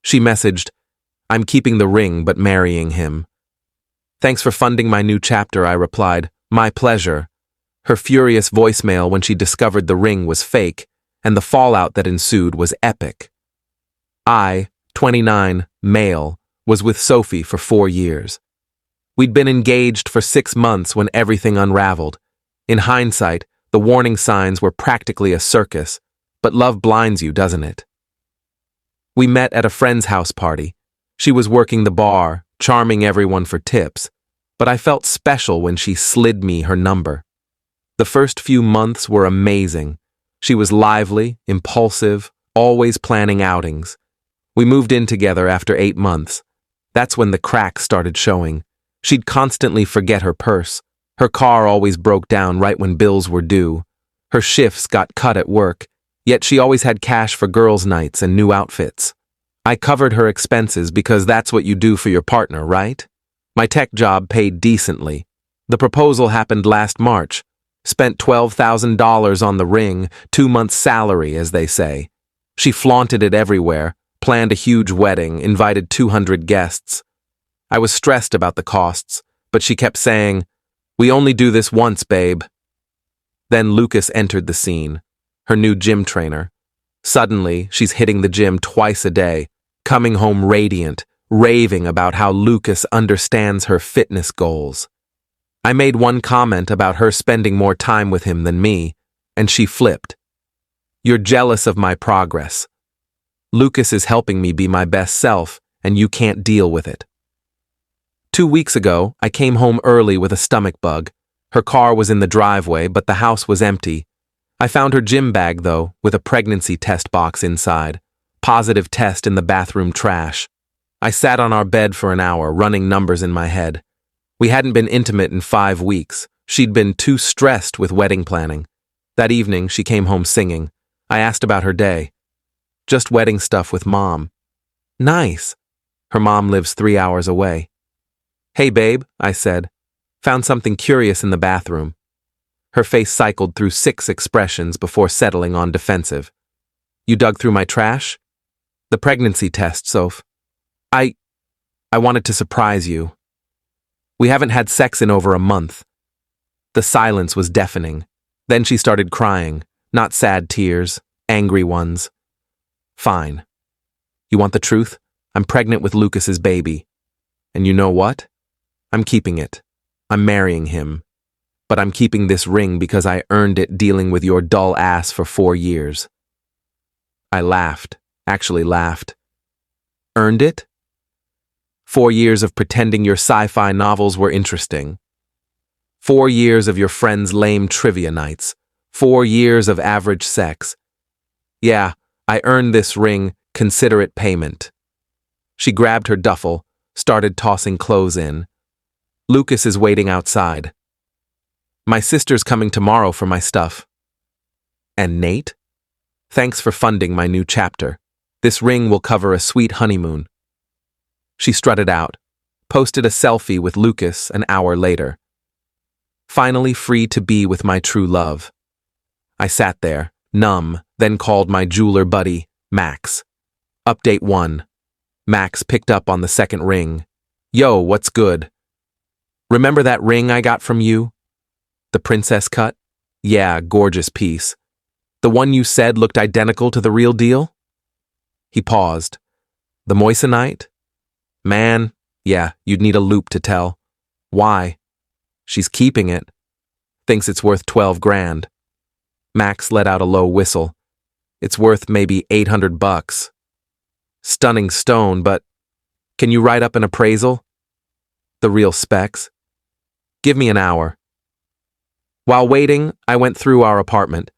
She messaged, "I'm keeping the ring but marrying him." "Thanks for funding my new chapter," I replied. "My pleasure." Her furious voicemail when she discovered the ring was fake, and the fallout that ensued was epic. I, 29, male, was with Sophie for 4 years. We'd been engaged for 6 months when everything unraveled. In hindsight, the warning signs were practically a circus, but love blinds you, doesn't it? We met at a friend's house party. She was working the bar, charming everyone for tips, but I felt special when she slid me her number. The first few months were amazing. She was lively, impulsive, always planning outings. We moved in together after 8 months. That's when the cracks started showing. She'd constantly forget her purse. Her car always broke down right when bills were due. Her shifts got cut at work, yet she always had cash for girls' nights and new outfits. I covered her expenses because that's what you do for your partner, right? My tech job paid decently. The proposal happened last March. Spent $12,000 on the ring, 2 months' salary, as they say. She flaunted it everywhere, planned a huge wedding, invited 200 guests. I was stressed about the costs, but she kept saying, "We only do this once, babe." Then Lucas entered the scene, her new gym trainer. Suddenly, she's hitting the gym twice a day, coming home radiant, raving about how Lucas understands her fitness goals. I made one comment about her spending more time with him than me, and she flipped. "You're jealous of my progress. Lucas is helping me be my best self, and you can't deal with it." 2 weeks ago, I came home early with a stomach bug. Her car was in the driveway, but the house was empty. I found her gym bag, though, with a pregnancy test box inside. Positive test in the bathroom trash. I sat on our bed for an hour, running numbers in my head. We hadn't been intimate in 5 weeks. She'd been too stressed with wedding planning. That evening, she came home singing. I asked about her day. "Just wedding stuff with Mom." "Nice." Her mom lives 3 hours away. "Hey, babe," I said. "Found something curious in the bathroom." Her face cycled through 6 expressions before settling on defensive. "You dug through my trash?" "The pregnancy test, Soph." I wanted to surprise you. We haven't had sex in over a month." The silence was deafening. Then she started crying, not sad tears, angry ones. "Fine. You want the truth? I'm pregnant with Lucas's baby. And you know what? I'm keeping it. I'm marrying him. But I'm keeping this ring because I earned it dealing with your dull ass for 4 years. I laughed, actually laughed. Earned it? 4 years of pretending your sci-fi novels were interesting. 4 years of your friends' lame trivia nights. 4 years of average sex. Yeah, I earned this ring, consider it payment. She grabbed her duffel, started tossing clothes in. Lucas is waiting outside. My sister's coming tomorrow for my stuff. And Nate? Thanks for funding my new chapter. This ring will cover a sweet honeymoon. She strutted out, posted a selfie with Lucas an hour later. Finally free to be with my true love. I sat there, numb, then called my jeweler buddy, Max. Update 1. Max picked up on the second ring. Yo, what's good? Remember that ring I got from you? The princess cut? Yeah, gorgeous piece. The one you said looked identical to the real deal? He paused. The moissanite? Man, yeah, you'd need a loop to tell. Why? She's keeping it. Thinks it's worth 12 grand. Max let out a low whistle. It's worth maybe $800. Stunning stone, but can you write up an appraisal? The real specs? Give me an hour. While waiting, I went through our apartment,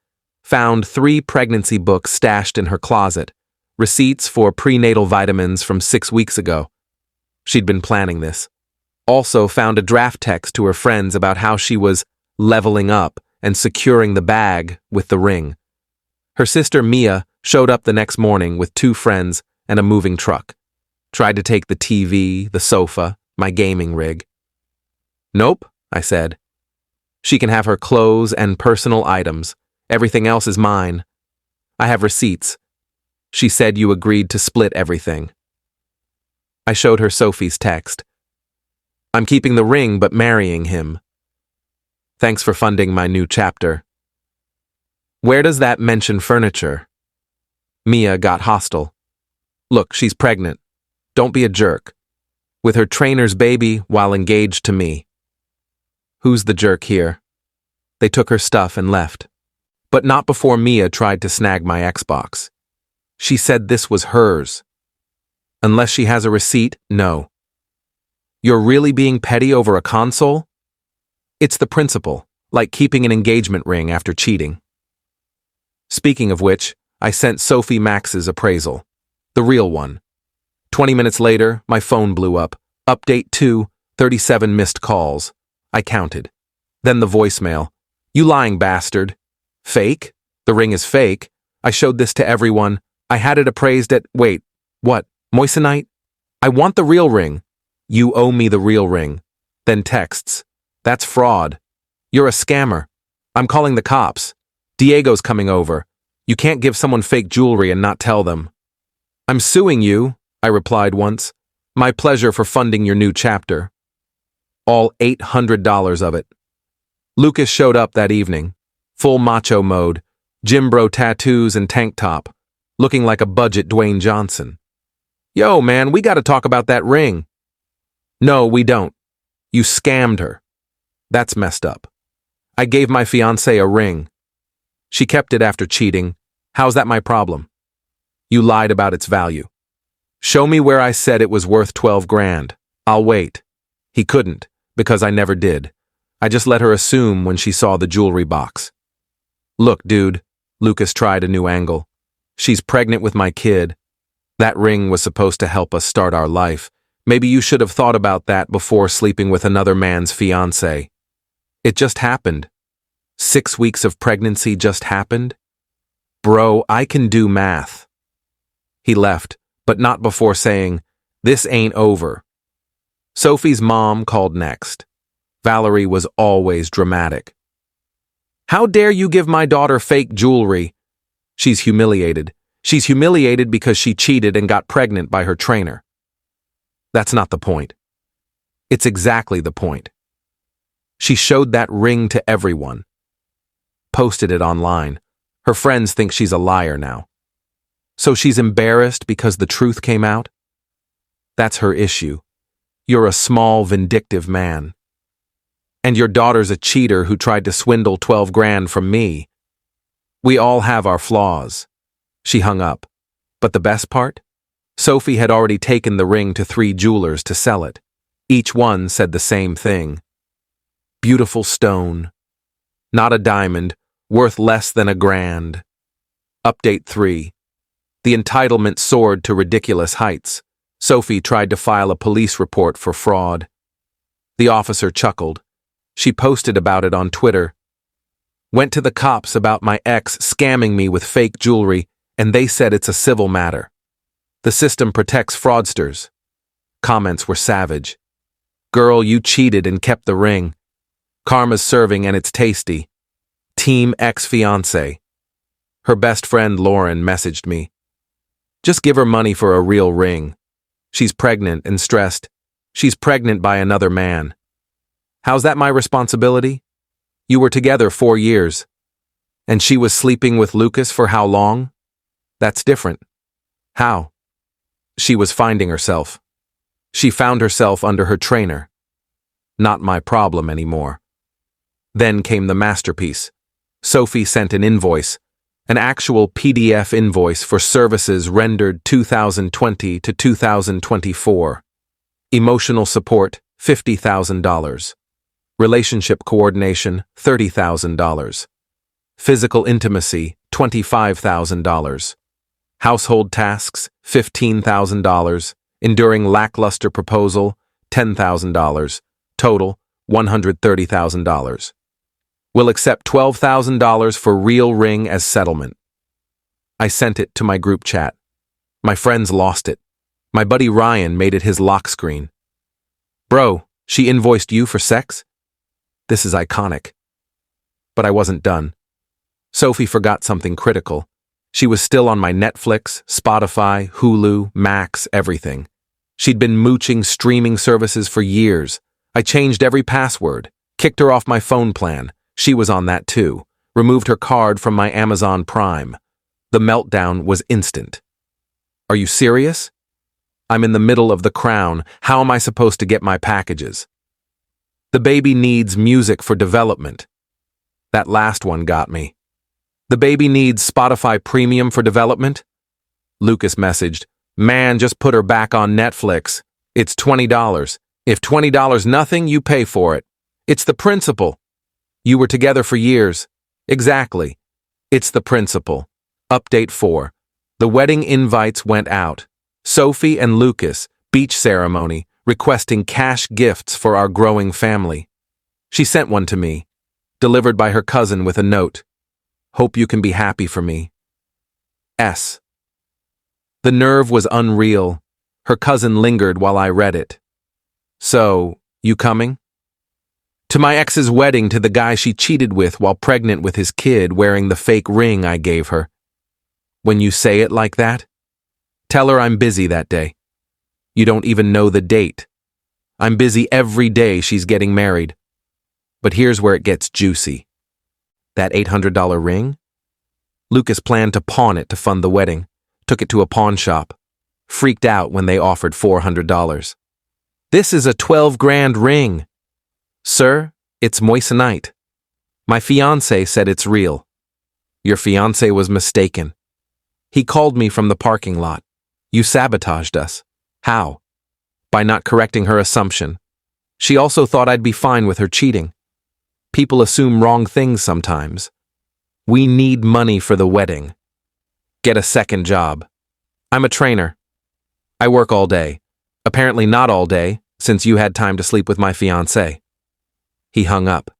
found 3 pregnancy books stashed in her closet, receipts for prenatal vitamins from 6 weeks ago. She'd been planning this. Also found a draft text to her friends about how she was leveling up and securing the bag with the ring. Her sister Mia showed up the next morning with 2 friends and a moving truck. Tried to take the TV, the sofa, my gaming rig. Nope, I said. She can have her clothes and personal items. Everything else is mine. I have receipts. She said you agreed to split everything. I showed her Sophie's text. I'm keeping the ring but marrying him. Thanks for funding my new chapter. Where does that mention furniture? Mia got hostile. Look, she's pregnant. Don't be a jerk. With her trainer's baby while engaged to me. Who's the jerk here? They took her stuff and left. But not before Mia tried to snag my Xbox. She said this was hers. Unless she has a receipt, no. You're really being petty over a console? It's the principle, like keeping an engagement ring after cheating. Speaking of which, I sent Sophie Max's appraisal. The real one. 20 minutes later, my phone blew up. Update 2, 37 missed calls. I counted. Then the voicemail. You lying bastard. Fake? The ring is fake. I showed this to everyone. I had it appraised at, wait, what, moissanite? I want the real ring. You owe me the real ring. Then texts. That's fraud. You're a scammer. I'm calling the cops. Diego's coming over. You can't give someone fake jewelry and not tell them. I'm suing you, I replied once. My pleasure for funding your new chapter. All $800 of it. Lucas showed up that evening. Full macho mode, gym bro tattoos and tank top, looking like a budget Dwayne Johnson. Yo, man, we gotta talk about that ring. No, we don't. You scammed her. That's messed up. I gave my fiancée a ring. She kept it after cheating. How's that my problem? You lied about its value. Show me where I said it was worth 12 grand. I'll wait. He couldn't, because I never did. I just let her assume when she saw the jewelry box. Look, dude, Lucas tried a new angle. She's pregnant with my kid. That ring was supposed to help us start our life. Maybe you should have thought about that before sleeping with another man's fiancé. It just happened. 6 weeks of pregnancy just happened? Bro, I can do math. He left, but not before saying, this ain't over. Sophie's mom called next. Valerie was always dramatic. How dare you give my daughter fake jewelry? She's humiliated. She's humiliated because she cheated and got pregnant by her trainer. That's not the point. It's exactly the point. She showed that ring to everyone. Posted it online. Her friends think she's a liar now. So she's embarrassed because the truth came out? That's her issue. You're a small, vindictive man. And your daughter's a cheater who tried to swindle 12 grand from me. We all have our flaws. She hung up. But the best part? Sophie had already taken the ring to 3 jewelers to sell it. Each one said the same thing. Beautiful stone. Not a diamond, worth less than $1,000. Update 3. The entitlement soared to ridiculous heights. Sophie tried to file a police report for fraud. The officer chuckled. She posted about it on Twitter. Went to the cops about my ex scamming me with fake jewelry, and they said it's a civil matter. The system protects fraudsters. Comments were savage. Girl, you cheated and kept the ring. Karma's serving and it's tasty. Team ex-fiancé. Her best friend Lauren messaged me. Just give her money for a real ring. She's pregnant and stressed. She's pregnant by another man. How's that my responsibility? You were together 4 years. And she was sleeping with Lucas for how long? That's different. How? She was finding herself. She found herself under her trainer. Not my problem anymore. Then came the masterpiece. Sophie sent an invoice, an actual PDF invoice for services rendered 2020 to 2024. Emotional support, $50,000. Relationship coordination, $30,000. Physical intimacy, $25,000. Household tasks, $15,000. Enduring lackluster proposal, $10,000. Total, $130,000. Will accept $12,000 for real ring as settlement. I sent it to my group chat. My friends lost it. My buddy Ryan made it his lock screen. Bro, she invoiced you for sex? This is iconic. But I wasn't done. Sophie forgot something critical. She was still on my Netflix, Spotify, Hulu, Max, everything. She'd been mooching streaming services for years. I changed every password, kicked her off my phone plan. She was on that too. Removed her card from my Amazon Prime. The meltdown was instant. Are you serious? I'm in the middle of The Crown. How am I supposed to get my packages? The baby needs music for development. That last one got me. The baby needs Spotify Premium for development? Lucas messaged, "Man, just put her back on Netflix. It's $20. If $20 nothing, you pay for it. It's the principle. You were together for years. Exactly. It's the principle." Update 4. The wedding invites went out. Sophie and Lucas, beach ceremony, requesting cash gifts for our growing family. She sent one to me, delivered by her cousin with a note. "Hope you can be happy for me. S." The nerve was unreal. Her cousin lingered while I read it. "So, you coming?" "To my ex's wedding to the guy she cheated with while pregnant with his kid wearing the fake ring I gave her." "When you say it like that? Tell her I'm busy that day. You don't even know the date. I'm busy every day she's getting married." But here's where it gets juicy. That $800 ring? Lucas planned to pawn it to fund the wedding. Took it to a pawn shop. Freaked out when they offered $400. "This is a 12 grand ring." "Sir, it's moissanite. My fiancé said it's real." "Your fiancé was mistaken. He called me from the parking lot. You sabotaged us." "How?" "By not correcting her assumption. She also thought I'd be fine with her cheating. People assume wrong things sometimes. We need money for the wedding. Get a second job. I'm a trainer. I work all day. Apparently not all day, since you had time to sleep with my fiancé." He hung up.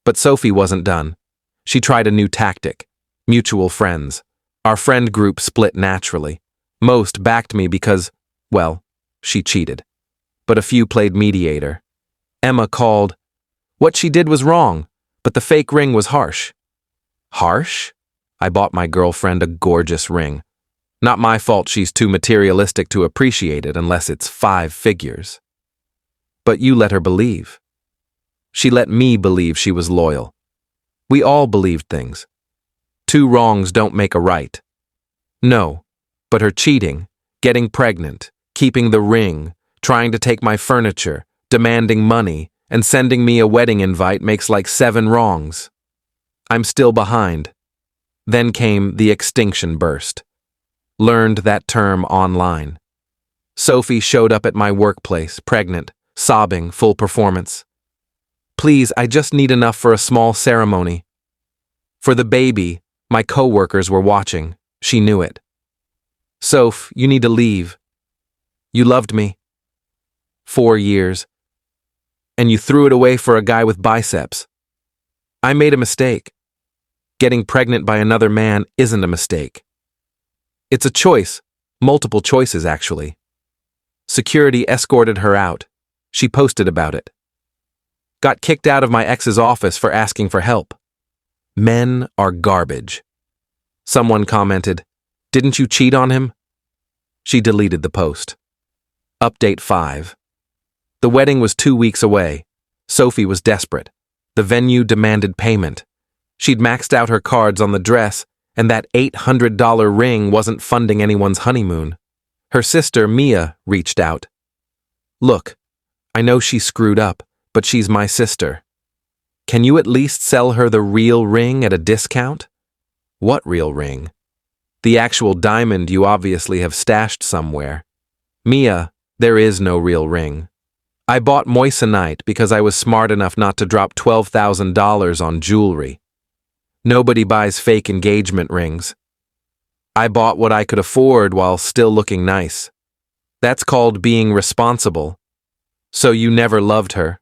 But Sophie wasn't done. She tried a new tactic. Mutual friends. Our friend group split naturally. Most backed me because, well, she cheated. But a few played mediator. Emma called. What she did was wrong, but the fake ring was harsh. Harsh? I bought my girlfriend a gorgeous ring. Not my fault she's too materialistic to appreciate it unless it's 5 figures. But you let her believe. She let me believe she was loyal. We all believed things. 2 wrongs don't make a right. No, but her cheating, getting pregnant, keeping the ring, trying to take my furniture, demanding money, and sending me a wedding invite makes like 7 wrongs. I'm still behind. Then came the extinction burst. Learned that term online. Sophie showed up at my workplace, pregnant, sobbing, full performance. "Please, I just need enough for a small ceremony." For the baby, my co-workers were watching. She knew it. "Soph, you need to leave. You loved me. 4 years. And you threw it away for a guy with biceps. I made a mistake. Getting pregnant by another man isn't a mistake. It's a choice, multiple choices actually." Security escorted her out. She posted about it. "Got kicked out of my ex's office for asking for help. Men are garbage." Someone commented, "Didn't you cheat on him?" She deleted the post. Update 5. The wedding was 2 weeks away. Sophie was desperate. The venue demanded payment. She'd maxed out her cards on the dress, and that $800 ring wasn't funding anyone's honeymoon. Her sister, Mia, reached out. "Look, I know she screwed up, but she's my sister. Can you at least sell her the real ring at a discount?" "What real ring?" "The actual diamond you obviously have stashed somewhere." "Mia, there is no real ring. I bought moissanite because I was smart enough not to drop $12,000 on jewelry. Nobody buys fake engagement rings. I bought what I could afford while still looking nice. That's called being responsible. So you never loved her.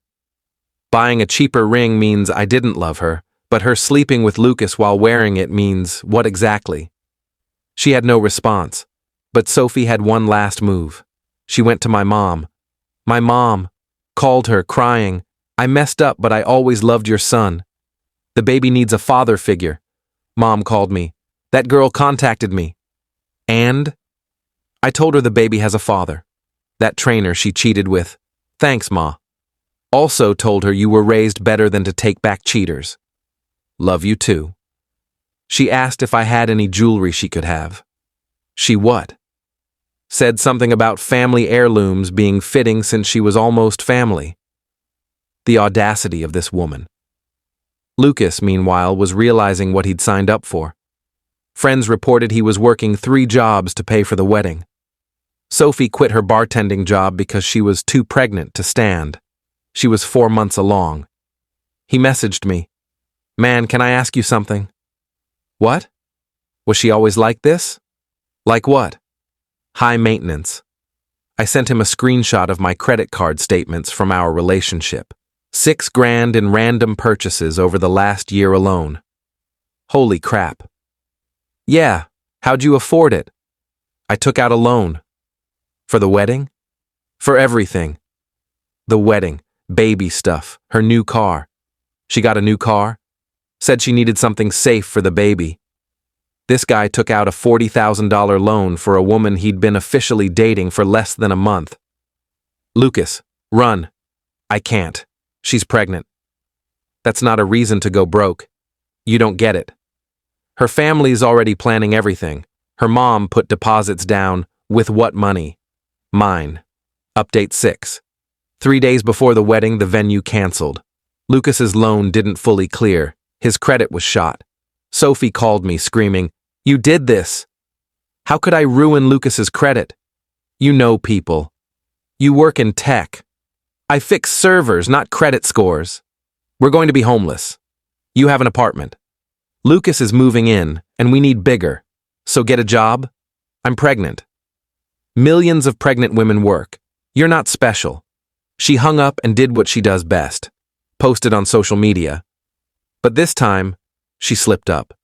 Buying a cheaper ring means I didn't love her, but her sleeping with Lucas while wearing it means what exactly?" She had no response, but Sophie had one last move. She went to my mom. My mom called her, crying, "I messed up, but I always loved your son. The baby needs a father figure." Mom called me. "That girl contacted me." And I told her the baby has a father. That trainer she cheated with. Thanks, Ma. Also told her you were raised better than to take back cheaters. Love you too. She asked if I had any jewelry she could have. She what? Said something about family heirlooms being fitting since she was almost family. The audacity of this woman. Lucas, meanwhile, was realizing what he'd signed up for. Friends reported he was working 3 jobs to pay for the wedding. Sophie quit her bartending job because she was too pregnant to stand. She was 4 months along. He messaged me. Man, can I ask you something? What? Was she always like this? Like what? High maintenance. I sent him a screenshot of my credit card statements from our relationship. $6,000 in random purchases over the last year alone. Holy crap. Yeah, how'd you afford it? I took out a loan. For the wedding? For everything. The wedding, baby stuff, her new car. She got a new car? Said she needed something safe for the baby. This guy took out a $40,000 loan for a woman he'd been officially dating for less than a month. Lucas, run. I can't. She's pregnant. That's not a reason to go broke. You don't get it. Her family's already planning everything. Her mom put deposits down. With what money? Mine. Update 6. 3 days before the wedding, the venue canceled. Lucas's loan didn't fully clear. His credit was shot. Sophie called me, screaming, "You did this! How could I ruin Lucas's credit? You know people. You work in tech. I fix servers, not credit scores. We're going to be homeless. You have an apartment. Lucas is moving in, and we need bigger. So get a job? I'm pregnant. Millions of pregnant women work. You're not special." She hung up and did what she does best. Posted on social media. But this time, she slipped up.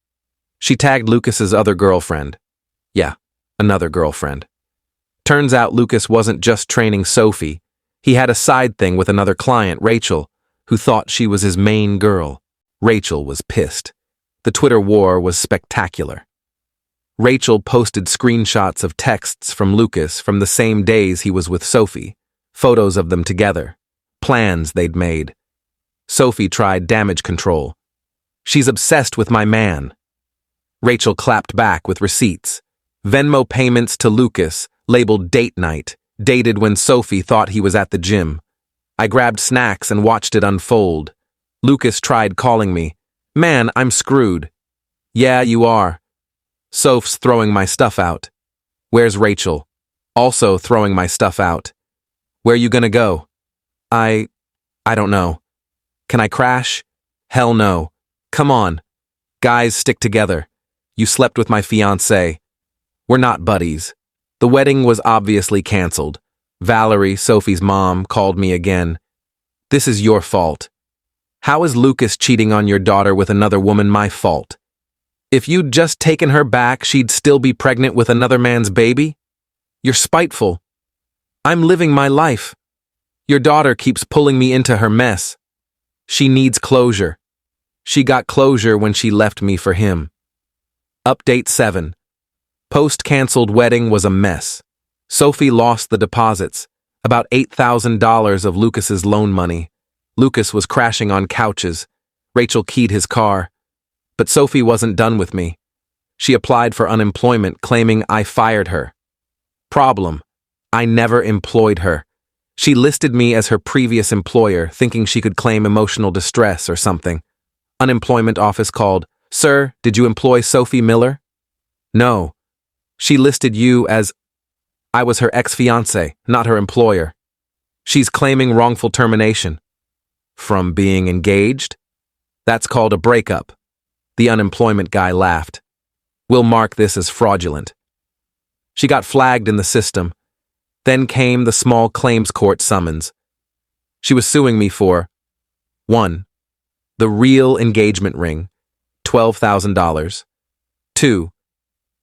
She tagged Lucas's other girlfriend. Yeah, another girlfriend. Turns out Lucas wasn't just training Sophie. He had a side thing with another client, Rachel, who thought she was his main girl. Rachel was pissed. The Twitter war was spectacular. Rachel posted screenshots of texts from Lucas from the same days he was with Sophie, photos of them together, plans they'd made. Sophie tried damage control. "She's obsessed with my man." Rachel clapped back with receipts. Venmo payments to Lucas, labeled date night, dated when Sophie thought he was at the gym. I grabbed snacks and watched it unfold. Lucas tried calling me. "Man, I'm screwed." "Yeah, you are." Soph's throwing my stuff out. "Where's Rachel?" Also throwing my stuff out. "Where you gonna go?" I don't know. "Can I crash?" "Hell no." "Come on. Guys, stick together. You slept with my fiancé. We're not buddies." The wedding was obviously canceled. Valerie, Sophie's mom, called me again. "This is your fault. How is Lucas cheating on your daughter with another woman my fault? If you'd just taken her back, she'd still be pregnant with another man's baby? You're spiteful. I'm living my life. Your daughter keeps pulling me into her mess. She needs closure. She got closure when she left me for him." Update 7. Post-canceled wedding was a mess. Sophie lost the deposits, about $8,000 of Lucas's loan money. Lucas was crashing on couches. Rachel keyed his car. But Sophie wasn't done with me. She applied for unemployment, claiming I fired her. Problem: I never employed her. She listed me as her previous employer, thinking she could claim emotional distress or something. Unemployment office called. "Sir, did you employ Sophie Miller?" "No. She listed you as..." I was her ex-fiancé, not her employer. She's claiming wrongful termination. From being engaged? That's called a breakup. The unemployment guy laughed. "We'll mark this as fraudulent." She got flagged in the system. Then came the small claims court summons. She was suing me for 1. The real engagement ring, $12,000. 2.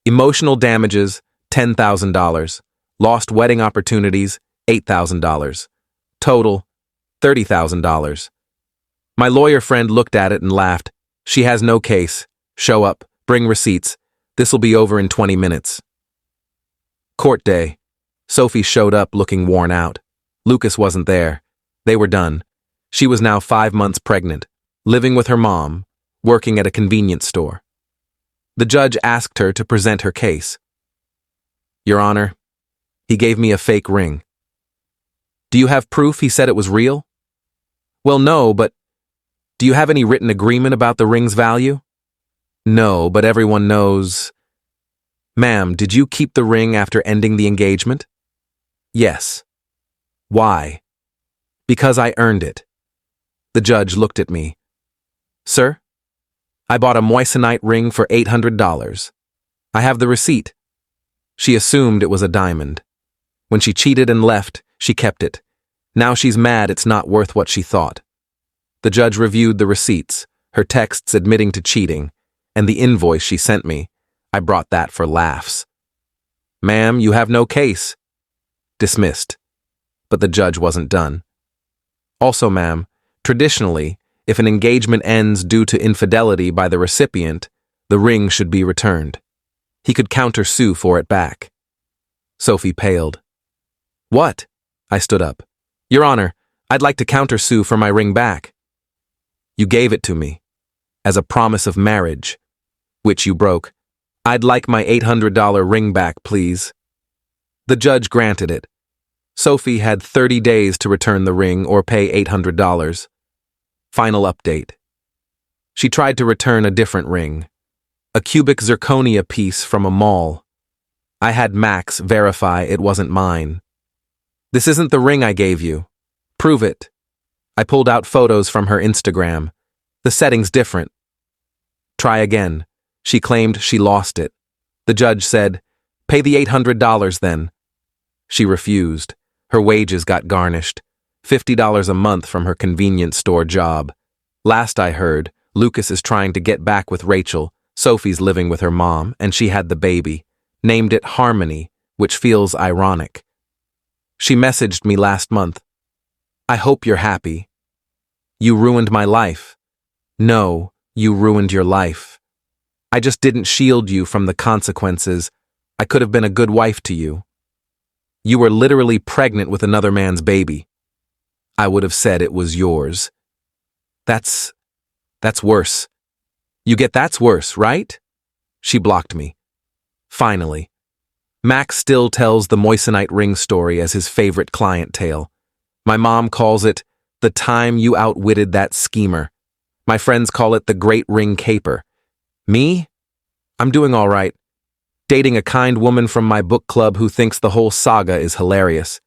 Emotional damages, $10,000. Lost wedding opportunities, $8,000. Total, $30,000. My lawyer friend looked at it and laughed. "She has no case. Show up. Bring receipts. This'll be over in 20 minutes. Court day. Sophie showed up looking worn out. Lucas wasn't there. They were done. She was now 5 months pregnant, living with her mom, working at a convenience store. The judge asked her to present her case. Your Honor, he gave me a fake ring. Do you have proof he said it was real? Well, no, but do you have any written agreement about the ring's value? No, but everyone knows. Ma'am, did you keep the ring after ending the engagement? Yes. Why? Because I earned it. The judge looked at me. Sir, I bought a moissanite ring for $800. I have the receipt. She assumed it was a diamond. When she cheated and left, she kept it. Now she's mad it's not worth what she thought. The judge reviewed the receipts, her texts admitting to cheating, and the invoice she sent me. I brought that for laughs. Ma'am, you have no case. Dismissed. But the judge wasn't done. Also, ma'am, traditionally, if an engagement ends due to infidelity by the recipient, the ring should be returned. He could countersue for it back. Sophie paled. What? I stood up. Your Honor, I'd like to countersue for my ring back. You gave it to me, as a promise of marriage, which you broke. I'd like my $800 ring back, please. The judge granted it. Sophie had 30 days to return the ring or pay $800. Final update. She tried to return a different ring, a cubic zirconia piece from a mall. I had Max verify it wasn't mine. This isn't the ring I gave you. Prove it. I pulled out photos from her Instagram. The setting's different. Try again. She claimed she lost it. The judge said, pay the $800 then. She refused. Her wages got garnished. $50 a month from her convenience store job. Last I heard, Lucas is trying to get back with Rachel. Sophie's living with her mom, and she had the baby. Named it Harmony, which feels ironic. She messaged me last month. I hope you're happy. You ruined my life. No, you ruined your life. I just didn't shield you from the consequences. I could have been a good wife to you. You were literally pregnant with another man's baby. I would have said it was yours. That's worse. You get that's worse, right? She blocked me. Finally. Max still tells the moissanite ring story as his favorite client tale. My mom calls it the time you outwitted that schemer. My friends call it the great ring caper. Me? I'm doing all right. Dating a kind woman from my book club who thinks the whole saga is hilarious.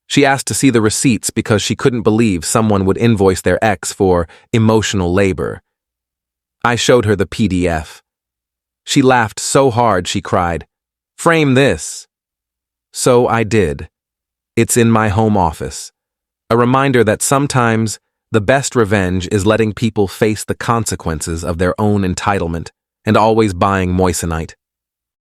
She asked to see the receipts because she couldn't believe someone would invoice their ex for emotional labor. I showed her the PDF. She laughed so hard she cried, "Frame this." So I did. It's in my home office. A reminder that sometimes the best revenge is letting people face the consequences of their own entitlement and always buying moissanite.